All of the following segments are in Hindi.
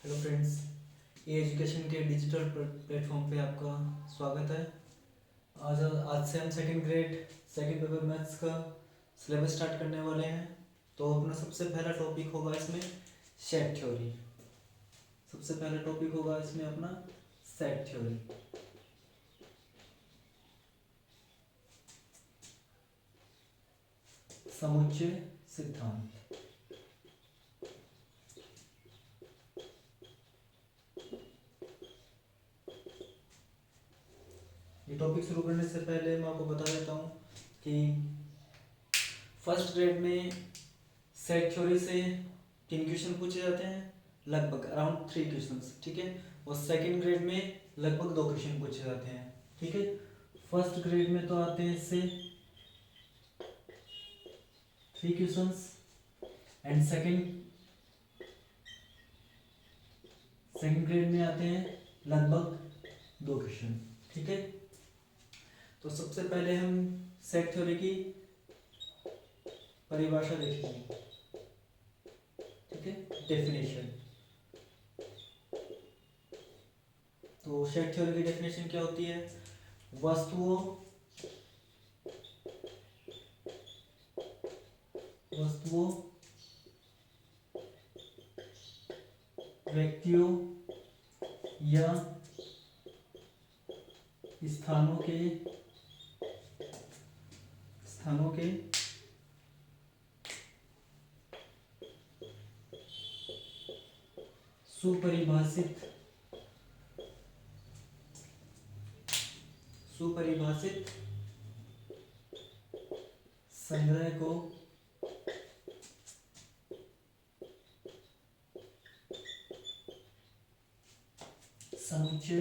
हेलो फ्रेंड्स, ई एजुकेशन के डिजिटल प्लेटफॉर्म पे आपका स्वागत है। आज से हम second grade second paper maths का सिलेबस स्टार्ट करने वाले हैं। तो अपना सबसे पहला टॉपिक होगा इसमें सेट थ्योरी। सबसे पहला टॉपिक होगा इसमें अपना सेट थ्योरी। समुच्चय सिद्धांत। ये टॉपिक शुरू करने से पहले मैं आपको बता देता हूँ कि फर्स्ट ग्रेड में सेट थ्योरी से 3 क्वेश्चन पूछे जाते हैं, लगभग अराउंड 3 क्वेश्चंस, ठीक है। और सेकंड ग्रेड में लगभग 2 क्वेश्चन पूछे जाते हैं, ठीक है। फर्स्ट ग्रेड में तो आते हैं इससे 3 क्वेश्चंस एंड सेकंड ग्रेड में आते हैं लगभग 2 क्वेश्चन, ठीक है। तो सबसे पहले हम सेट थ्योरी की परिभाषा देखेंगे, ठीक है, डेफिनेशन। तो सेट थ्योरी की डेफिनेशन क्या होती है? वस्तुओं व्यक्तियों या स्थानों के सुपरिभाषित संग्रह को समुच्चय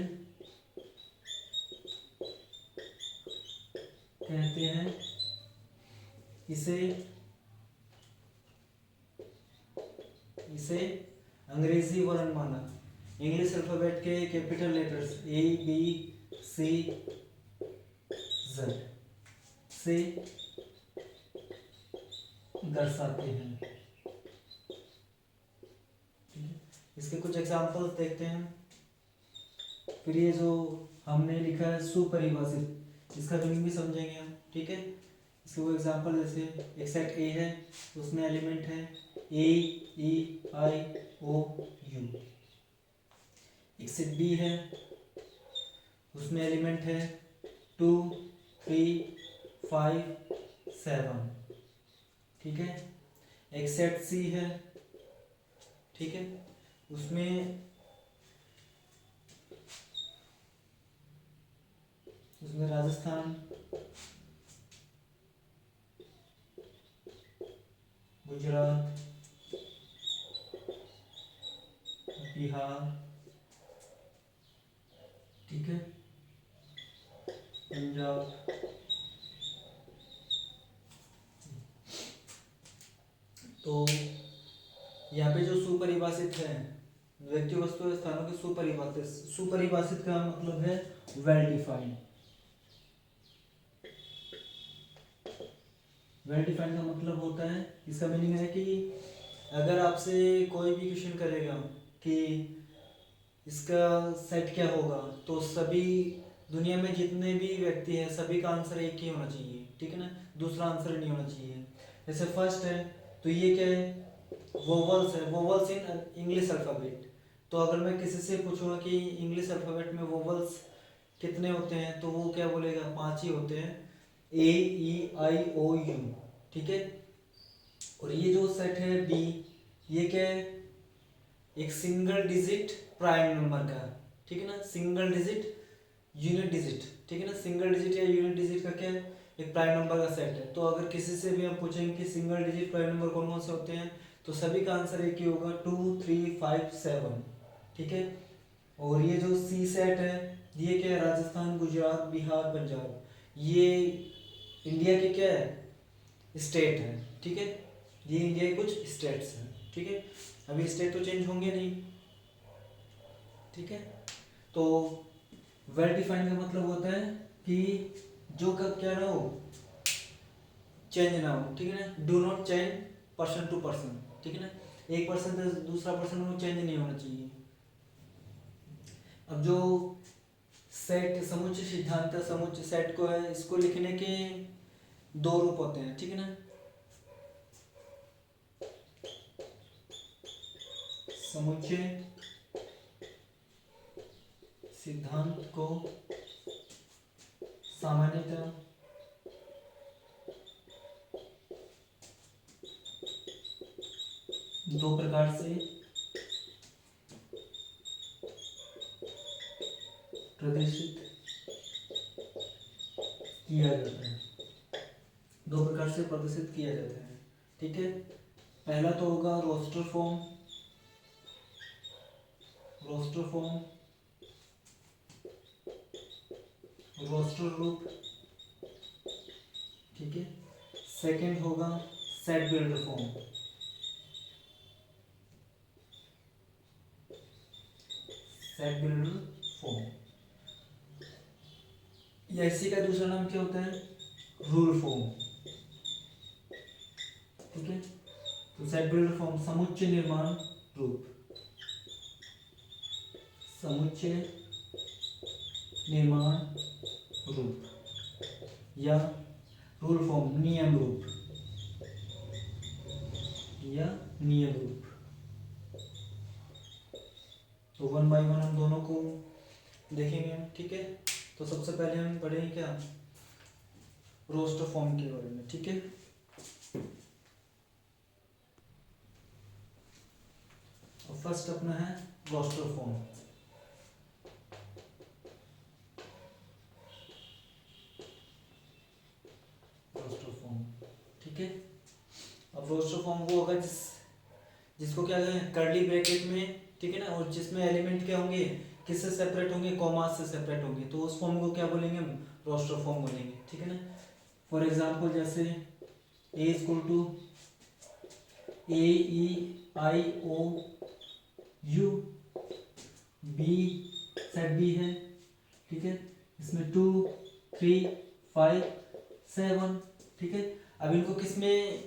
कहते हैं। इसे अंग्रेजी वर्णमाला, इंग्लिश अल्फाबेट के कैपिटल लेटर्स ABCZ से दर्शाते हैं, ठीक है। इसके कुछ एग्जांपल्स देखते हैं। फिर ये जो हमने लिखा है सुपरिभाषित, इसका मीनिंग भी समझेंगे हम, ठीक है। इसके वो एग्जांपल जैसे एक सेट ए है, उसमें एलिमेंट है AEIOU। एक सेट बी है, उसमें एलिमेंट है 2 3 5 7, ठीक है। एक सेट सी है, ठीक है, उसमें राजस्थान, गुजरात, बिहार, ठीक है, पंजाब। तो यहाँ पे जो सुपरिभाषित है, व्यक्ति वस्तु स्थानों के सुपरिभाषित का मतलब है वेल डिफाइंड। वेल डिफाइंड का मतलब होता है, इसका मीनिंग है कि अगर आपसे कोई भी क्वेश्चन करेगा कि इसका सेट क्या होगा, तो सभी दुनिया में जितने भी व्यक्ति हैं सभी का आंसर एक ही होना चाहिए, ठीक है ना, दूसरा आंसर नहीं होना चाहिए। जैसे फर्स्ट है तो ये क्या है, वोवल्स है, वोवल्स इन इंग्लिश अल्फाबेट। तो अगर मैं किसी से पूछूंगा कि इंग्लिश अल्फाबेट में वोवल्स कितने होते हैं, तो वो क्या बोलेगा, 5 ही होते हैं, AEIOU, ठीक है। और ये जो सेट है बी, ये क्या है, एक सिंगल डिजिट प्राइम नंबर का, ठीक है ना, सिंगल डिजिट यूनिट डिजिट, ठीक है ना, सिंगल डिजिट या यूनिट डिजिट का क्या है, एक प्राइम नंबर का सेट है। तो अगर किसी से भी हम पूछेंगे कि सिंगल डिजिट प्राइम नंबर कौन कौन से होते हैं, तो सभी का आंसर एक ही होगा, 2 3 5 7, ठीक है। और ये जो सी सेट है, ये क्या है, राजस्थान, गुजरात, बिहार, पंजाब, ये इंडिया के क्या है, स्टेट है, ठीक है। ये इंडिया के कुछ स्टेट्स हैं, ठीक है। अभी स्टेट तो चेंज होंगे नहीं, ठीक है। तो वेल डिफाइंड का मतलब होता है कि जो का क्या ना हो, चेंज ना हो, ठीक है ना, do not change person to person, ठीक है ना, एक पर्सन से दूसरा पर्सन में चेंज नहीं होना चाहिए, अब जो सेट समुच्चय सिद्धांत समुच्चय सेट को है, इसको लिखने के दो रूप होते हैं, ठीक है ना। समुच्चय सिद्धांत को सामान्यतः दो प्रकार से प्रदर्शित किया जाता है, दो प्रकार से प्रदर्शित किया जाता है, ठीक है। पहला तो होगा रोस्टर फॉर्म, रोस्टर रूप, ठीक है। सेकंड होगा set builder form, set builder form, या इसी का दूसरा नाम क्या होता है, रूल फॉर्म, ठीक है। तो सेट बिल्डर फॉर्म समुच्चय निर्माण रूप, समुच्चय निर्माण रूप, या रूल फॉर्म नियम रूप, या नियम रूप। तो वन बाय वन हम दोनों को देखेंगे, ठीक है। तो सबसे पहले हम पढ़ेंगे क्या, रोस्टर फॉर्म के बारे में, ठीक है। और फर्स्ट अपना है रोस्टर फॉर्म। रोस्टर फॉर्म, ठीक है। अब रोस्टर फॉर्म वो होगा जिसको क्या कहें, कर्ली ब्रैकेट में, ठीक है ना, और जिसमें एलिमेंट क्या होंगे, किससे सेपरेट होंगे, कॉमा से सेपरेट होंगे, तो उस फॉर्म को क्या बोलेंगे हम, रोस्टर फॉर्म बोलेंगे, ठीक है ना। फॉर एग्जांपल जैसे A equal to A E I O U, B set B है, ठीक है। इसमें 2 3 5 7, ठीक है। अब इनको किस में,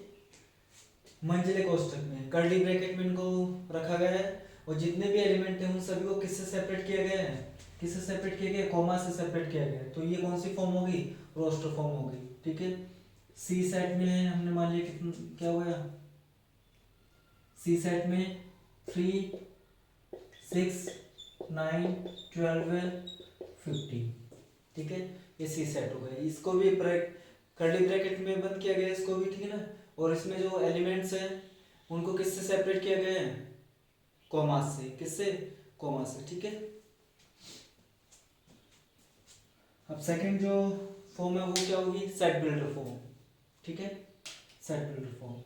मंझले कोष्ठक में कर्ली ब्रैकेट में इनको रखा गया है, और जितने भी एलिमेंट हैं उन सभी को किससे सेपरेट किया गया है, किससे सेपरेट किया गया, कॉमा से सेपरेट किया गया है। तो ये कौन सी फॉर्म होगी, रोस्टर फॉर्म होगी, ठीक है। सी सेट में है, हमने मान लिया कितना क्या हो गया, सी सेट में 3 6 9 12 15, ठीक है। ये सी सेट हो गया, इसको भी कर्ली ब्रैकेट में बंद किया गया, इसको भी, ठीक है ना। और इसमें जो एलिमेंट्स हैं उनको किससे सेपरेट किया गया है, कॉमा से, किससे, कॉमा से, ठीक है। अब सेकंड जो फॉर्म है वो क्या होगी, सेट बिल्डर फॉर्म, ठीक है। सेट बिल्डर फॉर्म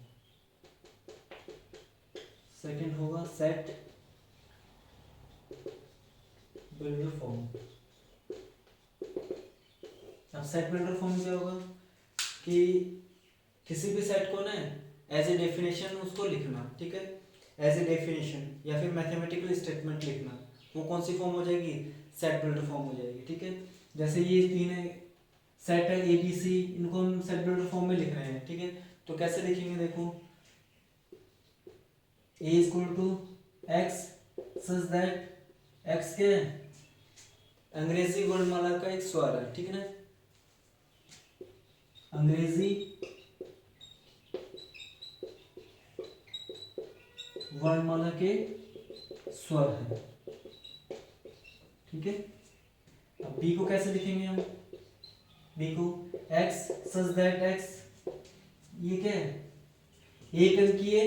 सेकंड होगा सेट बिल्डर फॉर्म। अब सेट बिल्डर फॉर्म क्या होगा कि किसी भी सेट को ना एज ए डेफिनेशन उसको लिखना, ठीक है, एज ए डेफिनेशन या फिर मैथमेटिकल स्टेटमेंट लिखना, वो कौन सी फॉर्म हो जाएगी, सेट बिल्डर फॉर्म हो जाएगी, ठीक है। जैसे ये तीन सेट है ए बी सी, इनको हम सेट बिल्डर फॉर्म में लिख रहे हैं, ठीक है। तो कैसे लिखेंगे, देखो A equal to X such that X के अंग्रेजी वर्णमाला का एक स्वर है, ठीक है ना, अंग्रेजी वर्णमाला के स्वर है, ठीक है। अब बी को कैसे लिखेंगे हम, बी को x सच दैट x, ये क्या है, एक अंकीय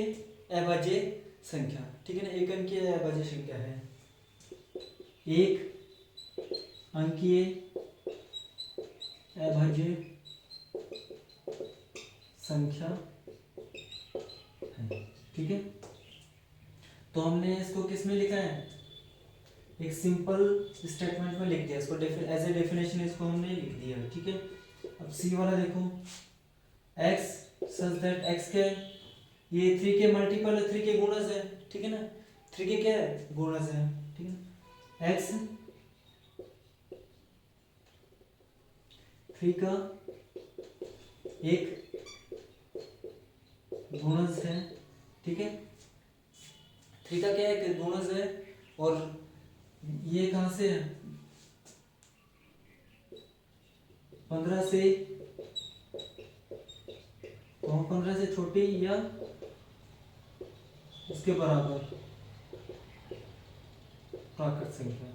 अभाज्य संख्या, ठीक है ना, एक अंकीय अभाज्य संख्या है, एक अंकीय अभाज्य संख्या है, ठीक है। तो हमने इसको किस में लिखा है, एक सिंपल स्टेटमेंट में लिख दिया, इसको एज ए डेफिनेशन इसको हमने लिख दिया, ठीक है। अब सी वाला देखो, x सच दैट x क्या है, ये 3 के मल्टीपल है, 3 के गुणज है, ठीक है ना, 3 के क्या है, गुणज है, ठीक है। x 3 का एक गुणज है, ठीक है, 3 का क्या है, गुणज है, और ये कहाँ से है? 15 से 15 से छोटी या उसके बराबर प्राकृत संख्या,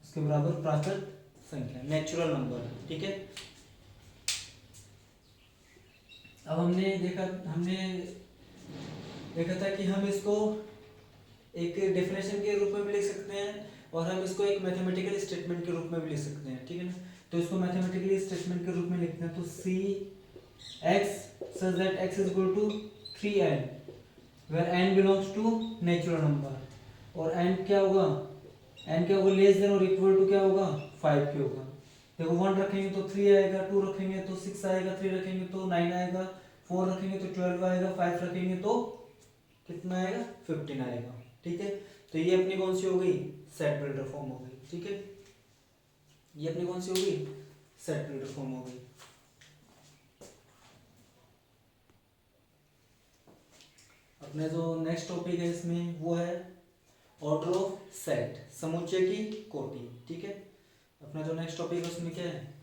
उसके बराबर प्राकृत संख्या, नेचुरल नंबर। ठीक है, अब हमने देखा था कि हम इसको एक डेफिनेशन के रूप में भी लिख सकते हैं और हम इसको एक मैथमेटिकल स्टेटमेंट के रूप में भी लिख सकते हैं। ठीक है ना, तो इसको मैथमेटिकली स्टेटमेंट के रूप में लिखते हैं तो C X such that X is equal to 3n where n belongs to natural number, और n क्या होगा, less than or equal to क्या होगा, 5 के होगा। देखो 1 रखेंगे तो 3 आएगा, 2 रखेंगे तो 6 आएगा, 3 रखेंगे तो 9 आएगा, 4 रखेंगे तो 12 आएगा, 5 रखेंगे तो कितना आएगा, 15 आएगा। ठीक है, तो ये अपनी कौन सी हो गई, सेट बिल्डर फॉर्म हो गई। ठीक है, ये अपनी कौन सी हो गई, सेट बिल्डर फॉर्म हो गई। अपने जो नेक्स्ट टॉपिक है इसमें वो है ऑर्डर ऑफ सेट, समुच्चय की कोटि। ठीक है, अपना जो नेक्स्ट टॉपिक है उसमें क्या है,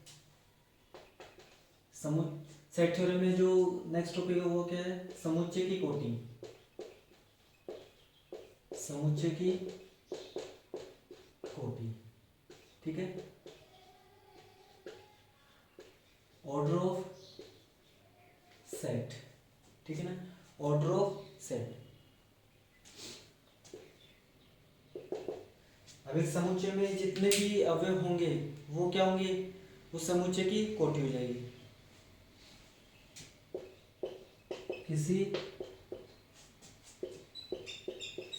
सेट थ्योरम में जो नेक्स्ट टॉपिक है वो क्या है, समुच्चय की कोटि, समुच्चय की कोटि। ठीक है, ऑर्डर ऑफ सेट। ठीक है ना, ऑर्डर ऑफ सेट। अब इस समुच्चय में जितने भी अवयव होंगे वो क्या होंगे, उस समुच्चय की कोटि हो जाएगी। किसी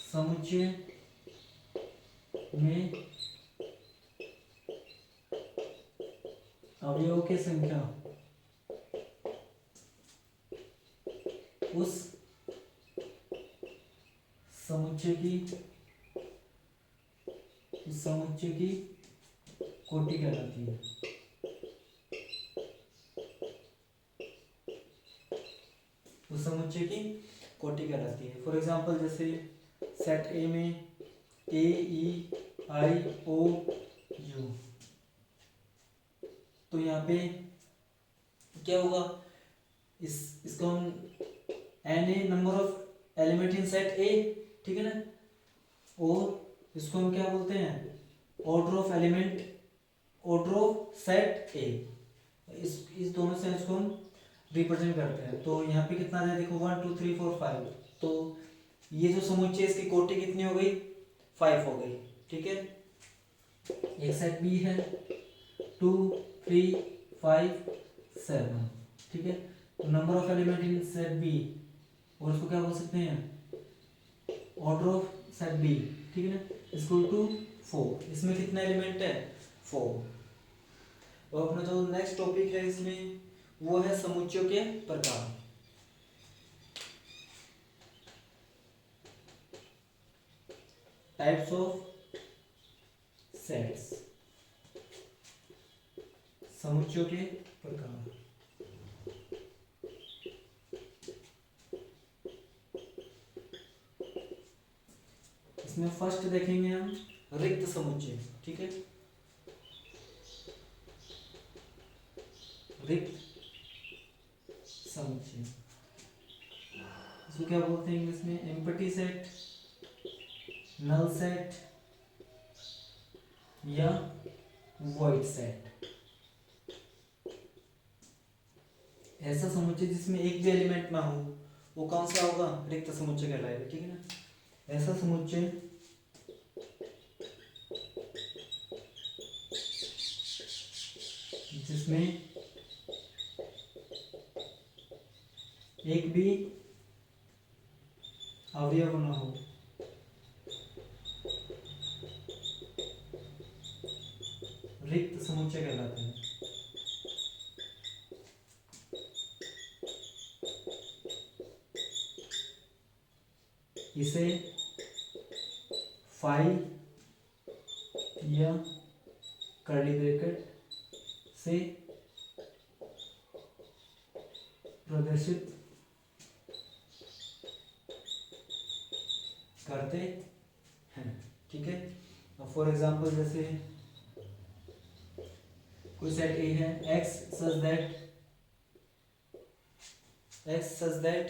समुच्चय में अवयवों की संख्या उस समुच्चय की कोटि कहलाती है। उस समुच्चय की कोटि कहलाती है। फॉर एग्जांपल जैसे सेट ए में ए ई आई ओ यू, तो यहाँ पे क्या होगा, इसको हम n A number of element in set A, ठीक है ना, और इसको हम क्या बोलते हैं, order of element, order of set A. इस दोनों से इसको हम रिप्रेजेंट करते हैं। तो यहाँ पे कितना है, देखो 1 2 3 4 5, तो ये जो समुच्चय इसकी कोटि कितनी हो गई, 5 हो गई। ठीक है, एक सेट बी है 2 3 5 7। ठीक है, तो number of element in set B, और उसको क्या बोल सकते हैं, ऑर्डर ऑफ सेट बी। ठीक है ना, इक्वल टू 4। इसमें कितने एलिमेंट है, 4। और अपना जो नेक्स्ट टॉपिक है इसमें वो है समुच्चयों के प्रकार। टाइप्स ऑफ सेट्स, समुच्चयों के प्रकार। इसमें फर्स्ट देखेंगे हम रिक्त समुच्चय। ठीक है, रिक्त समुच्चय, इसको क्या बोलते हैं इंग्लिश में, एम्प्टी सेट, नल सेट या वॉइड सेट। ऐसा समुच्चय जिसमें एक भी एलिमेंट ना हो वो कौन सा होगा, रिक्त समुच्चय कहलाएगा। ठीक है ना, ऐसा समुच्चय जिसमें एक भी अवयव ना हो, रिक्त समुच्चय कहलाते हैं। इसे फाइल या कर्ली ब्रैकेट से प्रदर्शित करते हैं, ठीक है। अब फॉर एग्जांपल जैसे कोई सेट ए है, x such that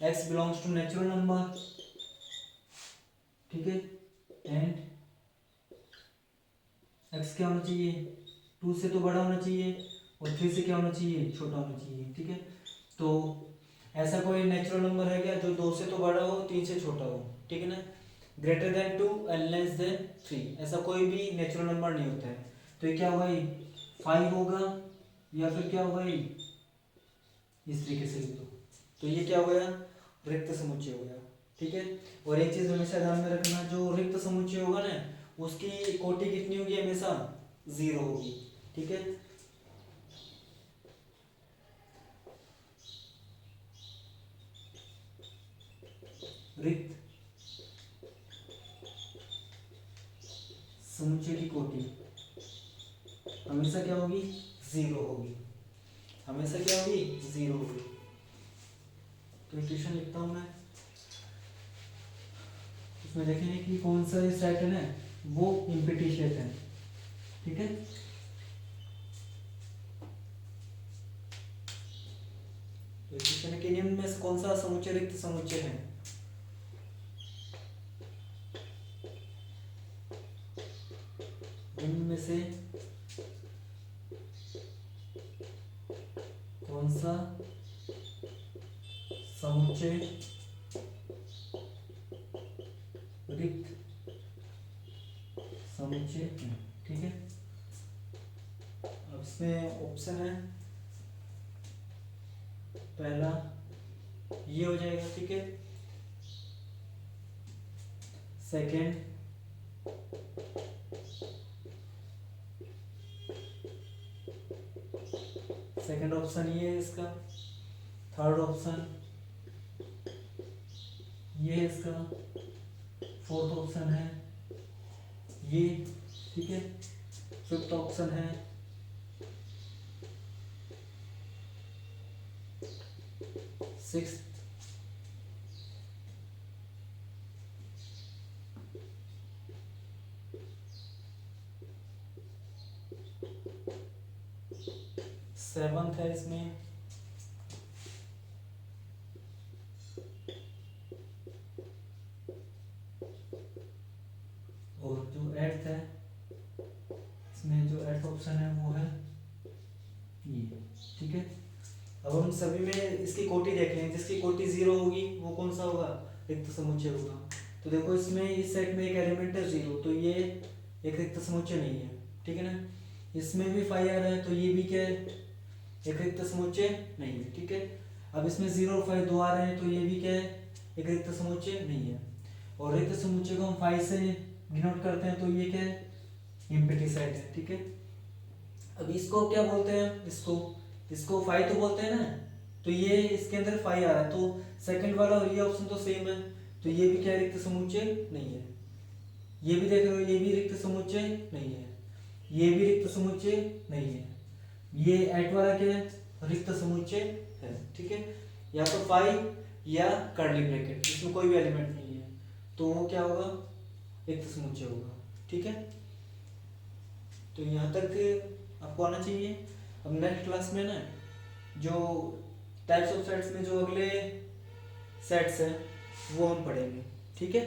x belongs to natural number, ठीक है, एंड x क्या होना चाहिए, 2 से तो बड़ा होना चाहिए और 3 से क्या होना चाहिए, छोटा होना चाहिए, ठीक है। तो ऐसा कोई नेचुरल नंबर है क्या जो 2 से तो बड़ा हो 3 से छोटा हो, ठीक है ना। Greater than 2 and less than 3, ऐसा कोई भी नेचुरल नंबर नहीं होता है। तो ये क्या होगा, 5 होगा या फिर क्या होगा, इस तरीके से लिख दो। तो ये क्या हो गया, रिक्त समुच्चय हो गया, ठीक है। और एक चीज हमेशा ध्यान में रखना, जो रिक्त समुच्चय होगा ना उसकी कोटि कितनी होगी, हमेशा 0 होगी, ठीक है। रिक्त समुच्चय की कोटि हमेशा क्या होगी, 0 होगी, हमेशा क्या होगी, 0 होगी। तो इक्वेशन लिखता हूं मैं, इसमें देखेंगे कि कौन सा सेट है ना वो इम्पिटी सेट है, ठीक है। तो इक्वेशन के निम्न में से कौन सा समुच्चय रिक्त समुच्चय है, निम्न में से कौन सा समुच्चय रिक्त समुच्चय है, ठीक है। अब इसमें ऑप्शन है, पहला ये हो जाएगा, ठीक है। सेकंड ऑप्शन ये है इसका, थर्ड ऑप्शन ये है इसका, फोर्थ ऑप्शन है ये, ठीक है। फिफ्थ ऑप्शन है सिक्स, सेवंथ है इसमें, और जो एट्थ है इसमें, जो एट्थ ऑप्शन है वो है ये, ठीक है। अब हम सभी में इसकी कोटि देख लें, जिसकी कोटि 0 होगी वो कौन सा होगा, रिक्त समुच्चय होगा। तो देखो इसमें इस सेट में एक एलिमेंट है 0, तो ये एक रिक्त समुच्चय नहीं है, ठीक है ना। इसमें भी 5 आ रहा है तो ये भी क्या है, एक रिक्त समुच्चय नहीं है, ठीक है। अब इसमें 0 और 5 दो आ रहे हैं तो ये भी क्या है, एक रिक्त समुच्चय नहीं है। और रिक्त समुच्चय को हम 5 से डिनोट करते हैं तो ये क्या है, एम्प्टी सेट है, ठीक है। अब इसको क्या बोलते हैं, इसको 5 तो बोलते हैं ना, तो ये इसके अंदर 5 आ रहा है तो सेकंड वाला और ये ऑप्शन तो सेम है, तो ये भी क्या रिक्त समुच्चय नहीं है। ये भी देख रहे हो, ये भी रिक्त समुच्चय नहीं है, ये भी रिक्त समुच्चय नहीं है, ये एट वाला क्या है, रिक्त समुच्चय है, ठीक है। या तो 5 या कर्ली ब्रैकेट, इसमें कोई भी एलिमेंट नहीं है तो वो क्या होगा, रिक्त समुच्चय होगा, ठीक है। तो यहाँ तक आपको आना चाहिए। अब नेक्स्ट क्लास में ना जो टाइप्स ऑफ सेट्स में जो अगले सेट्स हैं वो हम पढ़ेंगे, ठीक है।